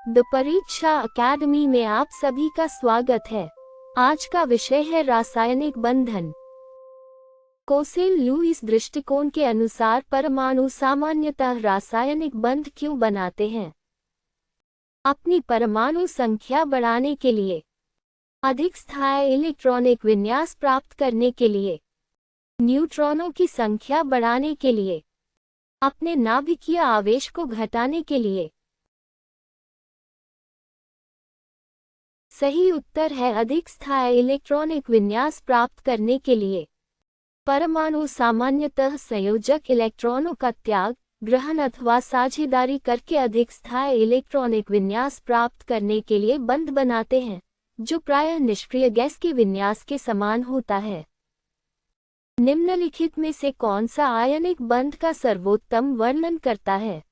The परीक्षा academy में आप सभी का स्वागत है। आज का विषय है रासायनिक बंधन। कोसेल लुईस दृष्टिकोण के अनुसार परमाणु सामान्यतः रासायनिक बंध क्यों बनाते हैं? अपनी परमाणु संख्या बढ़ाने के लिए, अधिक स्थायी इलेक्ट्रॉनिक विन्यास प्राप्त करने के लिए, न्यूट्रॉनों की संख्या बढ़ाने के लिए, अपने नाभिकीय आवेश को घटाने के लिए। सही उत्तर है अधिक स्थायी इलेक्ट्रॉनिक विन्यास प्राप्त करने के लिए। परमाणु सामान्यतः संयोजक इलेक्ट्रॉनों का त्याग, ग्रहण अथवा साझेदारी करके अधिक स्थायी इलेक्ट्रॉनिक विन्यास प्राप्त करने के लिए बंध बनाते हैं, जो प्रायः निष्क्रिय गैस के विन्यास के समान होता है। निम्नलिखित में से कौन सा आयनिक बंध का सर्वोत्तम वर्णन करता है?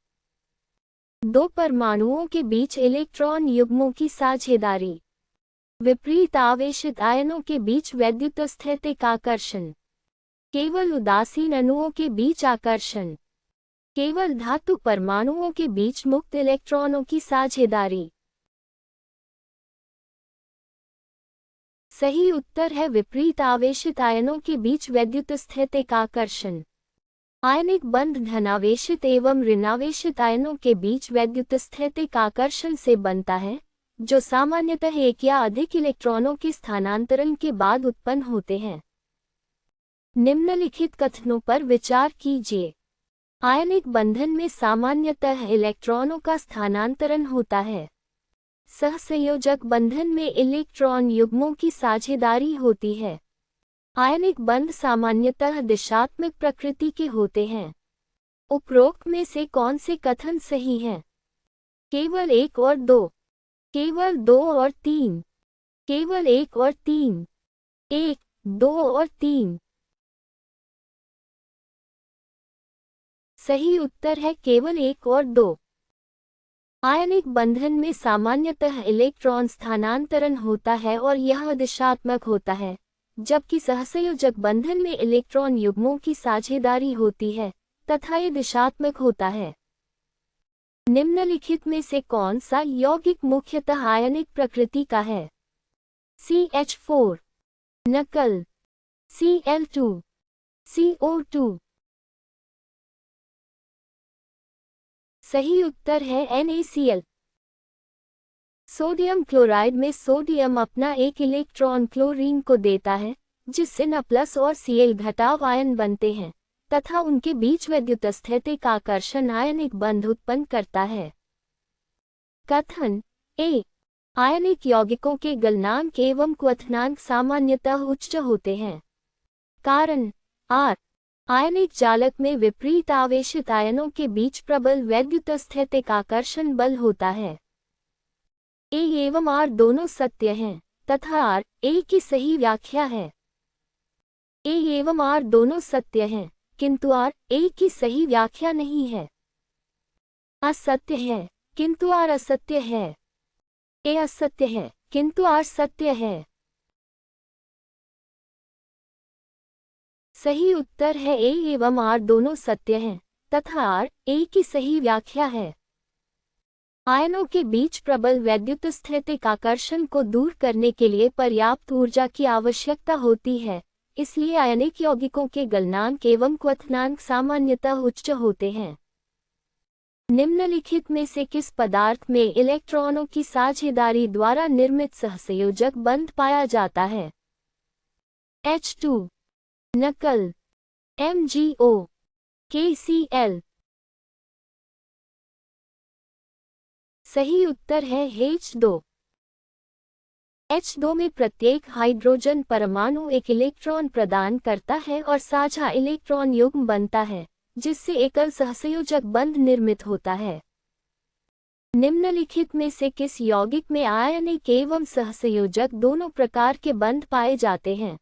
दो परमाणुओं के बीच इलेक्ट्रॉन युग्मों की साझेदारी, विपरीत आवेशित आयनों के बीच वैद्युतस्थैतिक आकर्षण, केवल उदासीन अणुओं के बीच आकर्षण, केवल धातु परमाणुओं के बीच मुक्त इलेक्ट्रॉनों की साझेदारी। सही उत्तर है विपरीत आवेशित आयनों के बीच वैद्युतस्थैतिक आकर्षण। आयनिक बंध धनावेशित एवं ऋणावेशित आयनों के बीच वैद्युतस्थैतिक आकर्षण से बनता है, जो सामान्यतः एक या अधिक इलेक्ट्रॉनों के स्थानांतरण के बाद उत्पन्न होते हैं। निम्नलिखित कथनों पर विचार कीजिए। आयनिक बंधन में सामान्यतः इलेक्ट्रॉनों का स्थानांतरण होता है। सहसंयोजक बंधन में इलेक्ट्रॉन युग्मों की साझेदारी होती है। आयनिक बंध सामान्यतः दिशात्मक प्रकृति के होते हैं। उपरोक्त में से कौन से कथन सही हैं? केवल एक और दो, केवल दो और तीन, केवल एक और तीन, एक, दो और तीन। सही उत्तर है केवल एक और दो। आयनिक बंधन में सामान्यतः इलेक्ट्रॉन स्थानांतरण होता है और यह दिशात्मक होता है, जबकि सहसंयोजक बंधन में इलेक्ट्रॉन युग्मों की साझेदारी होती है तथा ये दिशात्मक होता है। निम्नलिखित में से कौन सा यौगिक मुख्यतः आयनिक प्रकृति का है? CH4, नकल, Cl2, CO2। सही उत्तर है NaCl। सोडियम क्लोराइड में सोडियम अपना एक इलेक्ट्रॉन क्लोरीन को देता है, जिससे Na+ और Cl घटाव आयन बनते हैं तथा उनके बीच वैद्युतस्थैतिक आकर्षण आयनिक बंध उत्पन्न करता है। कथन ए। आयनिक यौगिकों के गलनांक एवं क्वथनांक सामान्यतः उच्च होते हैं। कारण आर। आयनिक जालक में विपरीत आवेशित आयनों के बीच प्रबल वैद्युतस्थैतिक आकर्षण बल होता है। ए एवं आर दोनों सत्य हैं तथा आर ए की सही व्याख्या है। ए एवं आर दोनों सत्य हैं, किंतु आर ए की सही व्याख्या नहीं है। असत्य है किंतु आर असत्य है। ए असत्य है किंतु आर सत्य है। सही उत्तर है ए एवं आर दोनों सत्य हैं तथा आर ए की सही व्याख्या है। आयनों के बीच प्रबल वैद्युतस्थैतिक आकर्षण को दूर करने के लिए पर्याप्त ऊर्जा की आवश्यकता होती है, इसलिए आयनिक यौगिकों के गलनांक एवं क्वथनांक सामान्यतः उच्च होते हैं। निम्नलिखित में से किस पदार्थ में इलेक्ट्रॉनों की साझेदारी द्वारा निर्मित सहसंयोजक बंध पाया जाता है? H2, नकल, MgO, KCl। सही उत्तर है H2। H2 में प्रत्येक हाइड्रोजन परमाणु एक इलेक्ट्रॉन प्रदान करता है और साझा इलेक्ट्रॉन युग्म बनता है, जिससे एकल सहसंयोजक बंध निर्मित होता है। निम्नलिखित में से किस यौगिक में आयनिक एवं सहसंयोजक दोनों प्रकार के बंध पाए जाते हैं?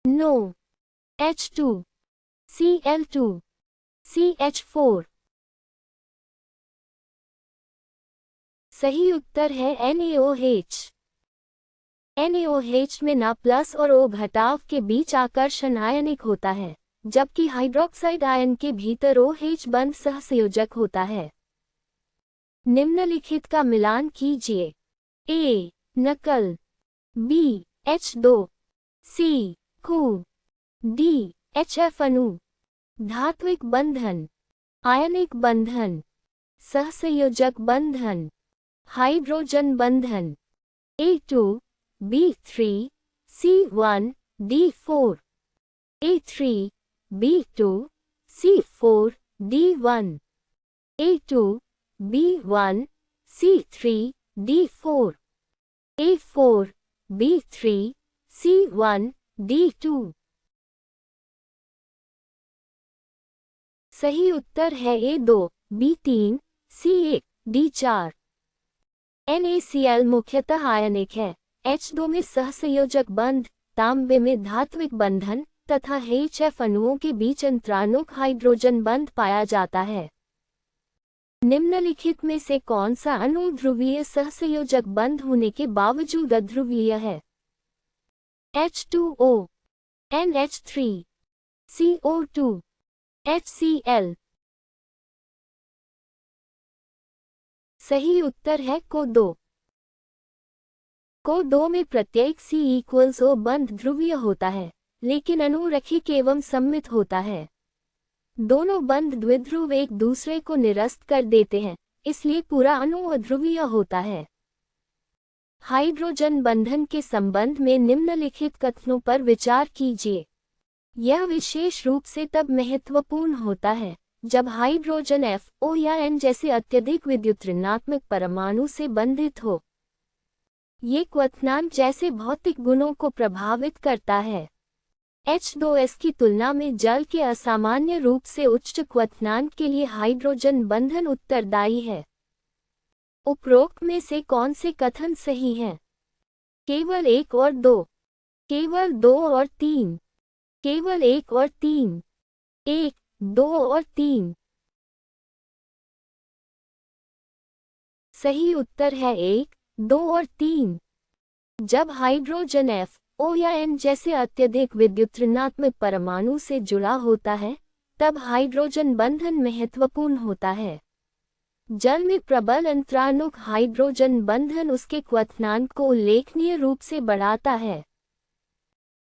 नो। H2, Cl2, CH4। सही उत्तर है NaOH। NaOH में Na+ और O घटाव के बीच आकर्षण आयनिक होता है, जबकि हाइड्रोक्साइड आयन के भीतर OH बंध सहसंयोजक होता है। निम्नलिखित का मिलान कीजिए। ए नकल, बी H2, सी कू, डी HF अणु। धात्विक बंधन, आयनिक बंधन, सहसंयोजक बंधन, हाइड्रोजन बंधन। A2, B3, C1, D4, A3, B2, C4, D1, A2, B1, C3, D4, A4, B3, C1, D2। सही उत्तर है A2, B3, C1, D4। NaCl मुख्यतः आयनिक है। H2 में सहसंयोजक बंध, तांबे में धात्विक बंधन तथा HF अणुओं के बीच अंतरानुक हाइड्रोजन बंध पाया जाता है। निम्नलिखित में से कौन सा अणु ध्रुवीय सहसंयोजक बंध होने के बावजूद अध्रुवीय है? H2O, NH3, CO2, HCl। सही उत्तर है को2। को2 में प्रत्येक C=O बंध ध्रुवीय होता है, लेकिन अनुरक्षिक एवं सममित होता है। दोनों बंध द्विध्रुव एक दूसरे को निरस्त कर देते हैं, इसलिए पूरा अणु अध्रुवीय होता है। हाइड्रोजन बंधन के संबंध में निम्नलिखित कथनों पर विचार कीजिए। यह विशेष रूप से तब महत्वपूर्ण होता है जब हाइड्रोजन F, O या N जैसे अत्यधिक विद्युत ऋणात्मक परमाणु से बंधित हो। ये क्वथनांक जैसे भौतिक गुणों को प्रभावित करता है। H2S की तुलना में जल के असामान्य रूप से उच्च क्वथनांक के लिए हाइड्रोजन बंधन उत्तरदायी है। उपरोक्त में से कौन से कथन सही हैं? केवल 1 और 2, केवल 2 और 3, केवल 1 और 3, 1, 2 और 3। सही उत्तर है 1, 2 और 3। जब हाइड्रोजन F, O या N जैसे अत्यधिक विद्युत ऋणात्मक परमाणु से जुड़ा होता है, तब हाइड्रोजन बंधन महत्वपूर्ण होता है। जल में प्रबल अंतरानुक हाइड्रोजन बंधन उसके क्वथनांक को उल्लेखनीय रूप से बढ़ाता है।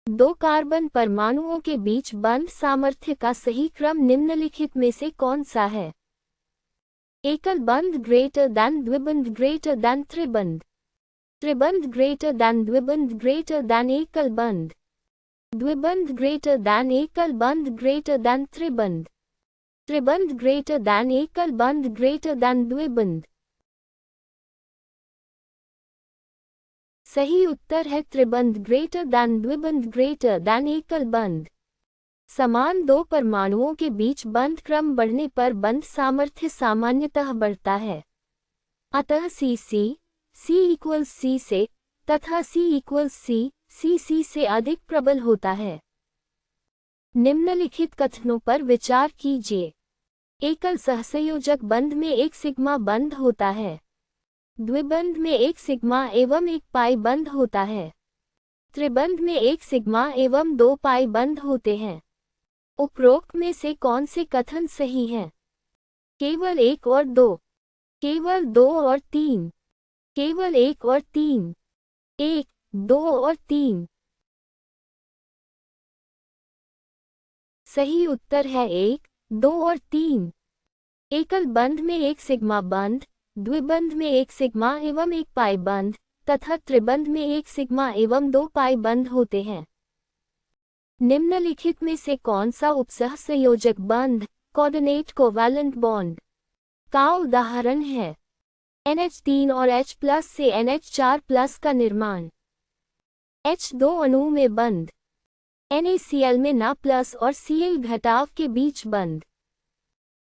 दो कार्बन परमाणुओं के बीच बंध सामर्थ्य का सही क्रम निम्नलिखित में से कौन सा है? एकल बंध ग्रेटर दैन द्विबंध ग्रेटर दैन त्रिबंध, त्रिबंध ग्रेटर दैन द्विबंध ग्रेटर दैन एकल बंध, द्विबंध ग्रेटर दैन एकल बंध ग्रेटर दैन त्रिबंध, त्रिबंध ग्रेटर दैन एकल बंध ग्रेटर दैन द्विबंध। सही उत्तर है त्रिबंध ग्रेटर दैन द्विबंध ग्रेटर दैन एकल बंध। समान दो परमाणुओं के बीच बंध क्रम बढ़ने पर बंध सामर्थ्य सामान्यतः बढ़ता है। अतः C से तथा C से अधिक प्रबल होता है। निम्नलिखित कथनों पर विचार कीजिए। एकल सहसंयोजक बंध में एक सिग्मा बंध होता है। द्विबंध में एक सिग्मा एवं एक पाई बंध होता है। त्रिबंध में एक सिग्मा एवं 2 पाई बंध होते हैं। उपरोक्त में से कौन से कथन सही हैं? केवल 1 और 2, केवल 2 और 3, केवल 1 और 3, 1, 2 और 3। सही उत्तर है 1, 2 और 3। एकल बंध में एक सिग्मा बंध, द्विबंध में एक सिग्मा एवं एक पाई बंध तथा त्रिबंध में एक सिग्मा एवं 2 पाई बंध होते हैं। निम्नलिखित में से कौन सा उपसहसंयोजक बंध, कोऑर्डिनेट कोवैलेंट बॉन्ड, का उदाहरण है? NH3 और H+ से NH4+ का निर्माण। H2 अणु में बंध। NaCl में Na+ और Cl घटाव के बीच बंध।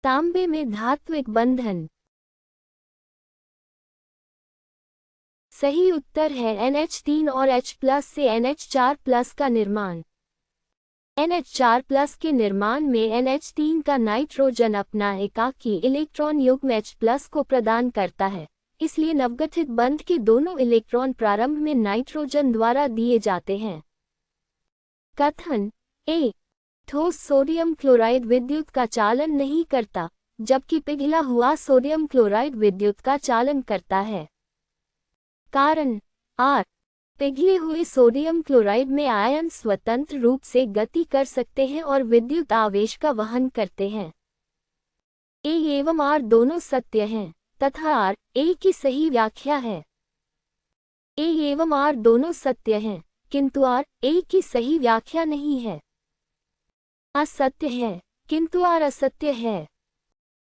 तांबे में धात्विक बंधन। सही उत्तर है NH3 और H+ से NH4+ का निर्माण। NH4+ के निर्माण में NH3 का नाइट्रोजन अपना एकाकी इलेक्ट्रॉन युग्म H+ को प्रदान करता है, इसलिए नवगठित बंध के दोनों इलेक्ट्रॉन प्रारंभ में नाइट्रोजन द्वारा दिए जाते हैं। कथन ए, ठोस सोडियम क्लोराइड विद्युत का चालन नहीं करता, जबकि पिघला हुआ सोडियम क्लोराइड विद्युत का चालन करता है। कारण आर, पिघले हुए सोडियम क्लोराइड में आयन स्वतंत्र रूप से गति कर सकते हैं और विद्युत आवेश का वहन करते हैं। ए एवं आर दोनों सत्य हैं तथा आर ए की सही व्याख्या है। ए एवं आर दोनों सत्य हैं किंतु आर ए की सही व्याख्या नहीं है। असत्य है किंतु आर असत्य है।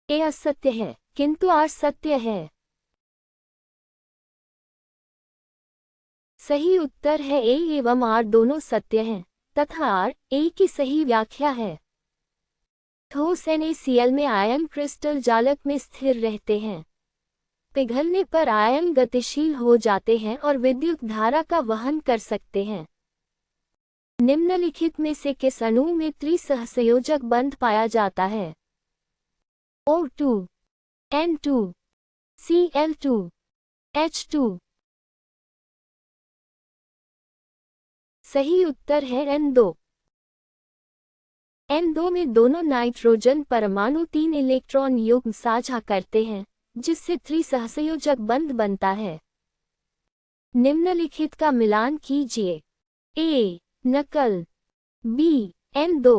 ए असत्य है किंतु आर सत्य है। सही उत्तर है ए एवं आर दोनों सत्य हैं तथा आर ए की सही व्याख्या है। ठोस NaCl में आयन क्रिस्टल जालक में स्थिर रहते हैं। पिघलने पर आयन गतिशील हो जाते हैं और विद्युत धारा का वहन कर सकते हैं। निम्नलिखित में से किस अणु में त्रिसहसंयोजक बंध पाया जाता है? O2, N2, Cl2, H2। सही उत्तर है N2। N2 में दोनों नाइट्रोजन परमाणु 3 इलेक्ट्रॉन युग्म साझा करते हैं जिससे त्रिसहसंयोजक बंध बनता है। निम्नलिखित का मिलान कीजिए। A नकल, B N2,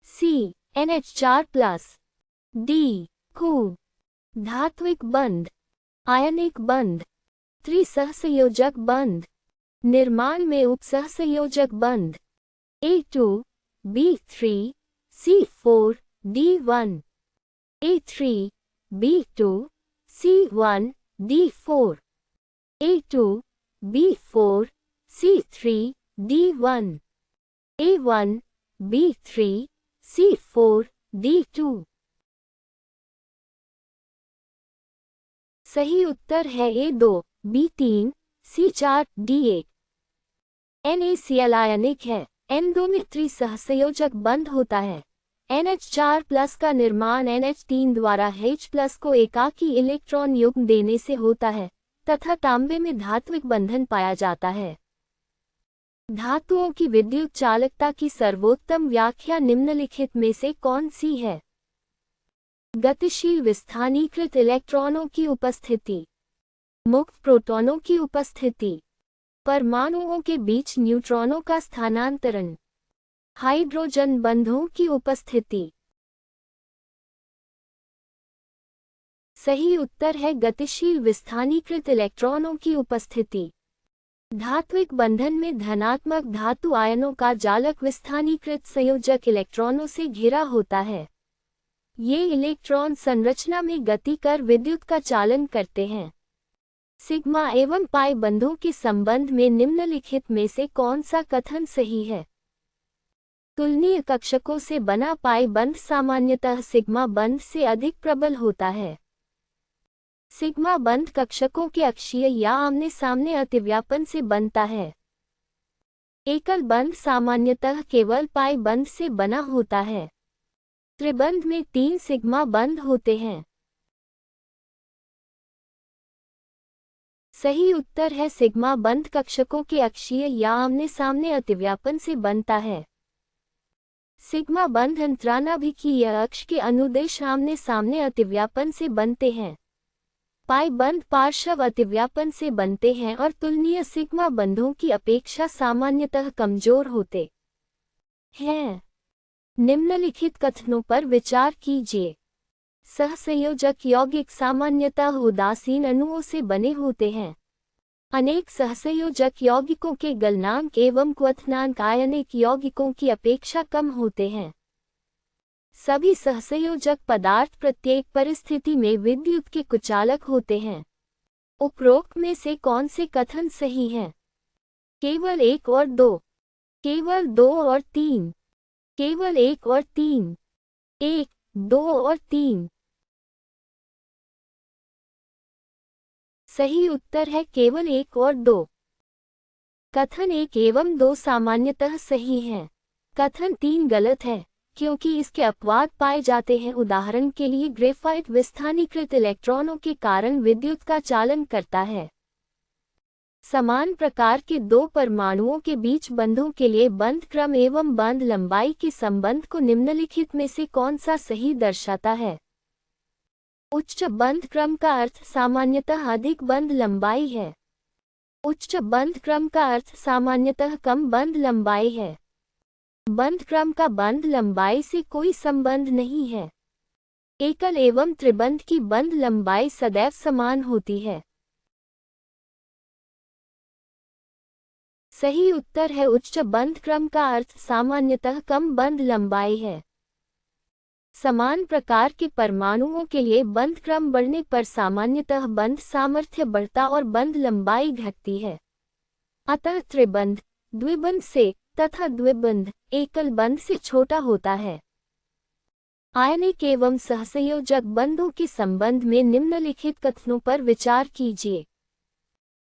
C NH4+, D कु। धात्विक बंध, आयनिक बंध, त्रिसहसंयोजक बंध। निर्माण में उपसहसंयोजक बंध A2 B3 C4 D1, A3 B2 C1 D4, A2 B4 C3 D1, A1 B3 C4 D2। सही उत्तर है A2 B3 C4 D1। NaCl आयनिक है। N2 में त्रिसहसंयोजक बंध होता है। NH4+ का निर्माण NH3 द्वारा H+ को एकाकी इलेक्ट्रॉन युग्म देने से होता है तथा तांबे में धात्विक बंधन पाया जाता है। धातुओं की विद्युत चालकता की सर्वोत्तम व्याख्या निम्नलिखित में से कौन सी है? गतिशील विस्थानीकृत इलेक्ट्रॉनों की उपस्थिति, मुक्त प्रोटॉनों की उपस्थिति, परमाणुओं के बीच न्यूट्रॉनों का स्थानांतरण, हाइड्रोजन बंधों की उपस्थिति। सही उत्तर है गतिशील विस्थानीकृत इलेक्ट्रॉनों की उपस्थिति। धात्विक बंधन में धनात्मक धातु आयनों का जालक विस्थानीकृत संयोजक इलेक्ट्रॉनों से घिरा होता है। ये इलेक्ट्रॉन संरचना में गति कर विद्युत का चालन करते हैं। सिग्मा एवं पाई बंधों के संबंध में निम्नलिखित में से कौन सा कथन सही है? तुलनीय कक्षकों से बना पाई बंध सामान्यतः सिग्मा बंध से अधिक प्रबल होता है। सिग्मा बंध कक्षकों के अक्षीय या आमने सामने अतिव्यापन से बनता है। एकल बंध सामान्यतः केवल पाई बंध से बना होता है। त्रिबंध में 3 सिग्मा बंध होते हैं। सही उत्तर है सिग्मा बंध कक्षकों के अक्षीय या आमने सामने अतिव्यापन से बनता है। सिग्मा बंध अंतरानाभिकीय अक्ष के अनुदेश आमने सामने अतिव्यापन से बनते हैं। पाई बंध पार्श्व अतिव्यापन से बनते हैं और तुलनीय सिग्मा बंधों की अपेक्षा सामान्यतः कमजोर होते हैं। निम्नलिखित कथनों पर विचार कीजिए। सहसंयोजक यौगिक सामान्यतः उदासीन अणुओं से बने होते हैं। अनेक सहसंयोजक यौगिकों के गलनांक एवं क्वथनांक आयनिक यौगिकों की अपेक्षा कम होते हैं। सभी सहसंयोजक पदार्थ प्रत्येक परिस्थिति में विद्युत के कुचालक होते हैं। उपरोक्त में से कौन से कथन सही हैं? केवल 1 और 2, केवल 2 और 3, केवल 1 और 3, 1, 2 और 3। सही उत्तर है केवल 1 और 2। कथन 1 एवं 2 सामान्यतः सही हैं। कथन 3 गलत है क्योंकि इसके अपवाद पाए जाते हैं। उदाहरण के लिए ग्रेफाइट विस्थानीकृत इलेक्ट्रॉनों के कारण विद्युत का चालन करता है। समान प्रकार के 2 परमाणुओं के बीच बंधों के लिए बंध क्रम एवं बंध लंबाई के संबंध को निम्नलिखित में से कौन सा सही दर्शाता है? उच्च बंध क्रम का अर्थ सामान्यतः अधिक बंध लंबाई है। उच्च बंध क्रम का अर्थ सामान्यतः कम बंध लंबाई है। बंध क्रम का बंध लंबाई से कोई संबंध नहीं है। एकल एवं त्रिबंध की बंध लंबाई सदैव समान होती है। सही उत्तर है उच्च बंध क्रम का अर्थ सामान्यतः कम बंध लंबाई है। समान प्रकार के परमाणुओं के लिए बंध क्रम बढ़ने पर सामान्यतः बंध सामर्थ्य बढ़ता और बंध लंबाई घटती है। अतः त्रिबंध द्विबंध से तथा द्विबंध एकल बंध से छोटा होता है। आयनिक एवं सहसंयोजक बंधों के संबंध में निम्नलिखित कथनों पर विचार कीजिए।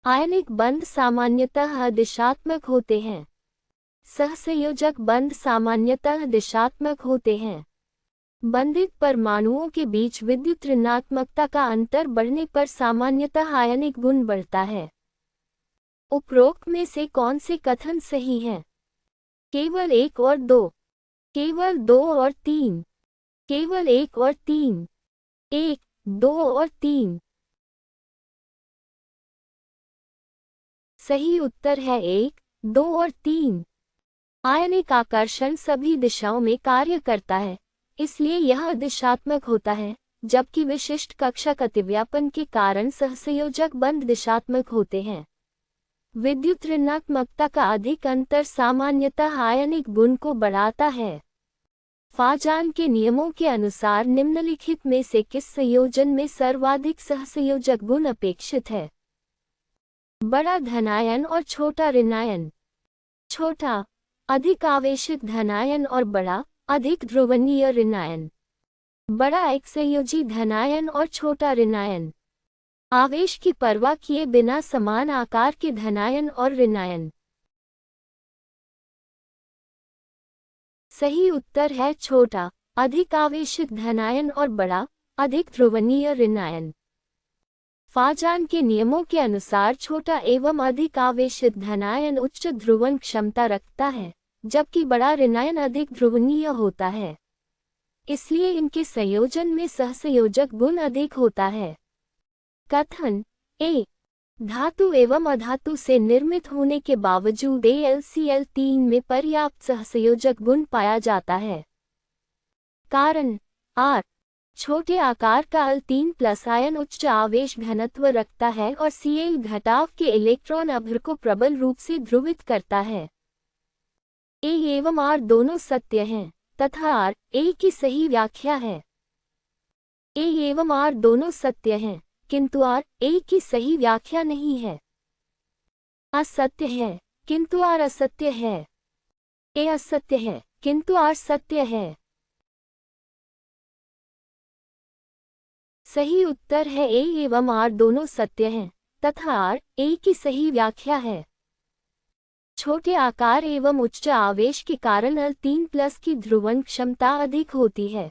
आयनिक बंध सामान्यतः दिशात्मक होते हैं। सहसंयोजक बंध सामान्यतः दिशात्मक होते हैं। बंधित परमाणुओं के बीच विद्युत ऋणात्मकता का अंतर बढ़ने पर सामान्यतः आयनिक गुण बढ़ता है। उपरोक्त में से कौन से कथन सही हैं? केवल 1 और 2, केवल 2 और 3, केवल 1 और 3, 1, 2 और 3। सही उत्तर है 1, 2 और 3। आयनिक आकर्षण सभी दिशाओं में कार्य करता है, इसलिए यह दिशात्मक होता है, जबकि विशिष्ट कक्षक अतिव्यापन के कारण सहसंयोजक बंध दिशात्मक होते हैं। विद्युत ऋणात्मकता का अधिक अंतर सामान्यतः आयनिक गुण को बढ़ाता है। फाजान के नियमों के अनुसार निम्नलिखित में से किस संयोजन में सर्वाधिक सहसंयोजक गुण अपेक्षित है? बड़ा धनायन और छोटा ऋणायन। छोटा अधिक आवेशित धनायन और बड़ा अधिक ध्रुवणीय ऋणायन। बड़ा एक संयोजी धनायन और छोटा ऋणायन। आवेश की परवाह किए बिना समान आकार के धनायन और ऋणायन। सही उत्तर है छोटा अधिक आवेशित धनायन और बड़ा अधिक ध्रुवणीय ऋणायन। फाजान के नियमों के अनुसार छोटा एवं अधिक आवेशित धनायन उच्च ध्रुवण क्षमता रखता है, जबकि बड़ा ऋणायन अधिक ध्रुवणीय होता है। इसलिए इनके संयोजन में सहसंयोजक गुण अधिक होता है। कथन ए धातु एवं अधातु से निर्मित होने के बावजूद AlCl3 में पर्याप्त सहसंयोजक गुण पाया जाता है। कारण R छोटे आकार का Al3+ आयन उच्च आवेश घनत्व रखता है और Cl घटाव के इलेक्ट्रॉन अभ्र को प्रबल रूप से ध्रुवित करता है। A एवं R दोनों सत्य हैं तथा R A की सही व्याख्या है। A एवं R दोनों सत्य हैं, किंतु R A की सही व्याख्या नहीं है। असत्य है किंतु R असत्य है। A असत्य है किंतु R सत्य है। सही उत्तर है A एवं R दोनों सत्य हैं तथा R A की सही व्याख्या है। छोटे आकार एवं उच्च आवेश के कारण Al3+ की ध्रुवण क्षमता अधिक होती है।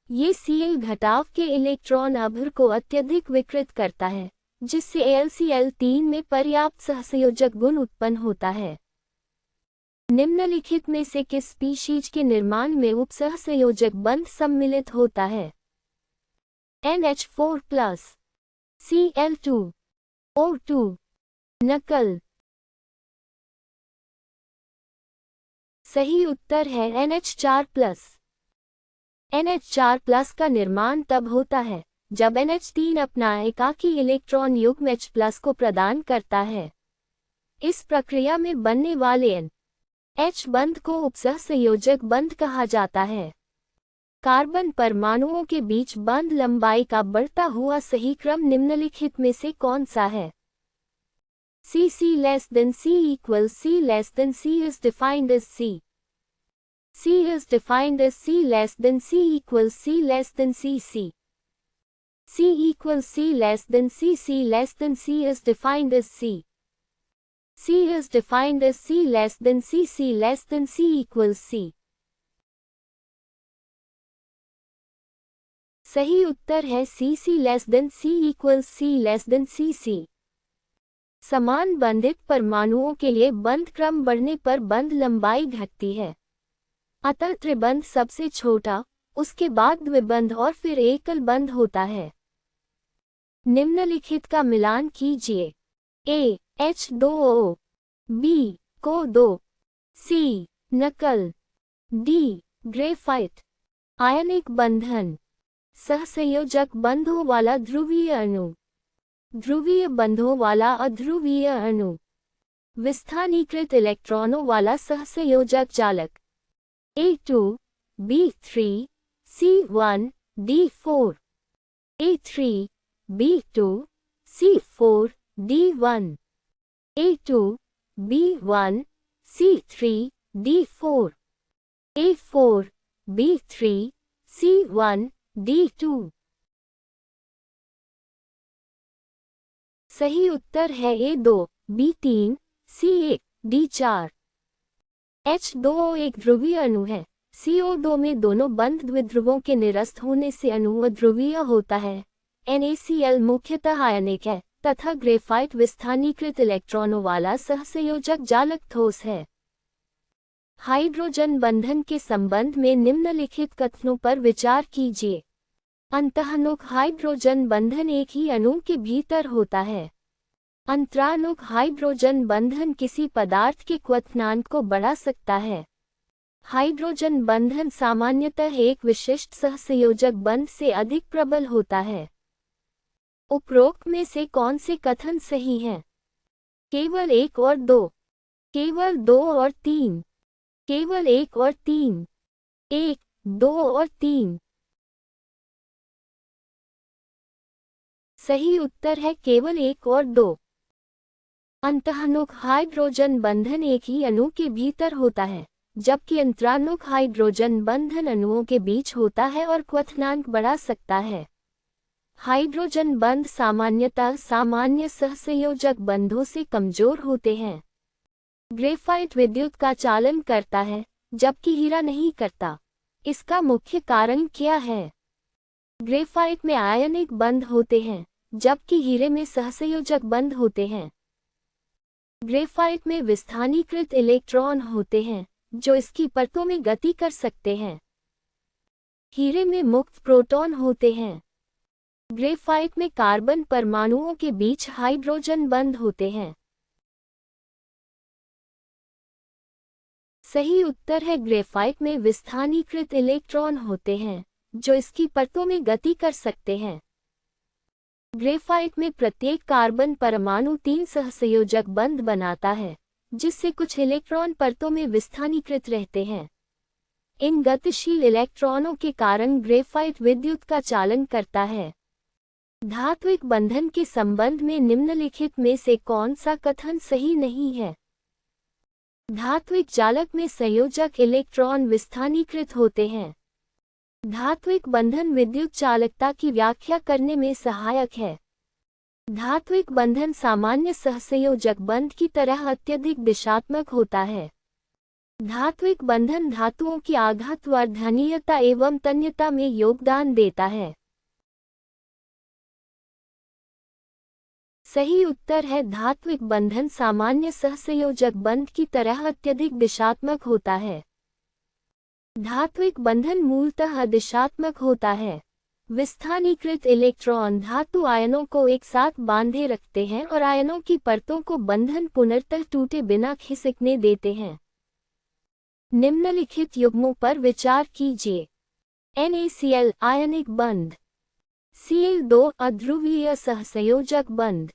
ये Cl घटाव के इलेक्ट्रॉन अभ्र को अत्यधिक विकृत करता है, जिससे AlCl3 में पर्याप्त सहसंयोजक गुण उत्पन्न होता है। निम्नलिखित में से किस स्पीशीज के निर्माण में उपसहसंयोजक बंध सम्मिलित होता है? NH4+, Cl2, O2, नकल। सही उत्तर है NH4+। NH4+ का निर्माण तब होता है जब NH3 अपना एकाकी इलेक्ट्रॉन युग्म H+ को प्रदान करता है। इस प्रक्रिया में बनने वाले NH बंध को उपसहसंयोजक बंध कहा जाता है। कार्बन परमाणुओं के बीच बंध लंबाई का बढ़ता हुआ सही क्रम निम्नलिखित में से कौन सा है? C less than C equals C less than C is defined as C. C is defined as C less than C equals C less than C. C equals C less than C. C less than C is defined as C. C is defined as C less than C. C less than C equals C. सही उत्तर है C less than C equals C less than C. समान बंधित परमाणुओं के लिए बंध क्रम बढ़ने पर बंध लंबाई घटती है। अतः त्रिबंध सबसे छोटा उसके बाद द्विबंध और फिर एकल बंध होता है। निम्नलिखित का मिलान कीजिए। A H2O, B को 2, C नकल, D ग्रेफाइट। आयनिक बंधन। सहसंयोजक बंधों वाला ध्रुवीय अणु, ध्रुवीय बंधों वाला अध्रुवीय अणु। विस्थानीकृत इलेक्ट्रॉनों वाला सहसंयोजक चालक। A2 B3 C1 D4, A3 B2 C4 D1, A2 B1 C3 D4, A4 B3 C1 D2। सही उत्तर है A2 B3 C1 D4। H2O एक ध्रुवीय अणु है। CO2 में दोनों बंध द्विध्रुवों के निरस्त होने से अणु अध्रुवीय होता है। NaCl मुख्यतः आयनिक है तथा ग्रेफाइट विस्थानीकृत इलेक्ट्रॉनों वाला सहसंयोजक जालक ठोस है। हाइड्रोजन बंधन के संबंध में निम्नलिखित कथनों पर विचार कीजिए। अंतःनुक हाइड्रोजन बंधन एक ही अणु के भीतर होता है। अंतरानुक हाइड्रोजन बंधन किसी पदार्थ के क्वथनांक को बढ़ा सकता है। हाइड्रोजन बंधन सामान्यतः एक विशिष्ट सहसंयोजक बंध से अधिक प्रबल होता है। उपरोक्त में से कौन से कथन सही हैं? केवल 1 और 2, केवल 2 और 3, केवल 1 और 3, 1, 2 और 3। सही उत्तर है केवल 1 और 2। अंतःनुक हाइड्रोजन बंधन एक ही अणु के भीतर होता है, जबकि अंतरानुक हाइड्रोजन बंधन अणुओं के बीच होता है और क्वथनांक बढ़ा सकता है। हाइड्रोजन बंध सामान्यतः सामान्य सहसंयोजक बंधों से कमजोर होते हैं। ग्रेफाइट विद्युत का चालन करता है, जबकि हीरा नहीं करता। इसका मुख्य कारण क्या है? ग्रेफाइट में आयनिक बंध होते हैं, जबकि हीरे में सहसंयोजक बंध होते हैं। ग्रेफाइट में विस्थानीकृत इलेक्ट्रॉन होते हैं, जो इसकी परतों में गति कर सकते हैं। हीरे में मुक्त प्रोटॉन होते हैं। ग्रेफाइट में कार्बन परमाणुओं के बीच हाइड्रोजन बंध होते हैं। सही उत्तर है ग्रेफाइट में विस्थानीकृत इलेक्ट्रॉन होते हैं, जो इसकी परतों में गति कर सकते हैं। ग्रेफाइट में प्रत्येक कार्बन परमाणु 3 सहसंयोजक बंध बनाता है, जिससे कुछ इलेक्ट्रॉन परतों में विस्थानीकृत रहते हैं। इन गतिशील इलेक्ट्रॉनों के कारण ग्रेफाइट विद्युत का चालन करता है। धात्विक बंधन के संबंध में निम्नलिखित में से कौन सा कथन सही नहीं है? धात्विक जालक में संयोजक इलेक्ट्रॉन विस्थानीकृत होते हैं। धात्विक बंधन विद्युत चालकता की व्याख्या करने में सहायक है। धात्विक बंधन सामान्य सहसंयोजक बंध की तरह अत्यधिक दिशात्मक होता है। धात्विक बंधन धातुओं की आघातवर्धनीयता एवं तन्यता में योगदान देता है। सही उत्तर है धात्विक बंधन सामान्य सहसंयोजक बंध की तरह अत्यधिक दिशात्मक होता है। धात्विक बंधन मूलतः दिशात्मक होता है। विस्थानीकृत इलेक्ट्रॉन धातु आयनों को एक साथ बांधे रखते हैं और आयनों की परतों को बंधन पुनर्तः टूटे बिना खिसकने देते हैं। निम्नलिखित युग्मों पर विचार कीजिए। NaCl आयनिक बंध, Cl2 अध्रुवीय सहसंयोजक बंध,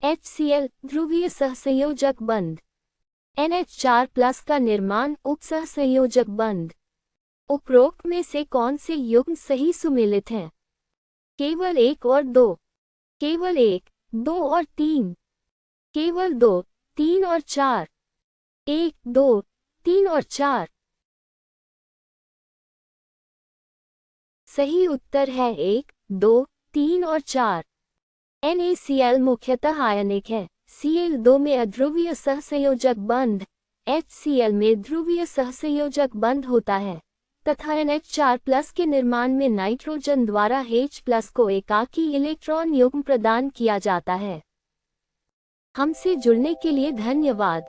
HCl ध्रुवीय सहसंयोजक बंध, NH4+ का निर्माण उपसहसंयोजक बंध। उपरोक्त में से कौन से युग्म सही सुमेलित हैं? केवल 1 और 2, केवल 1, 2 और 3, केवल 2, 3 और 4, 1, 2, 3 और 4। सही उत्तर है 1, 2, 3 और 4। NaCl मुख्यतः आयनिक है। Cl2 में अध्रुवीय सहसंयोजक बंध, HCl में ध्रुवीय सहसंयोजक बंध होता है तथा NH4+ के निर्माण में नाइट्रोजन द्वारा H+ को एकाकी इलेक्ट्रॉन युग्म प्रदान किया जाता है। हमसे जुड़ने के लिए धन्यवाद।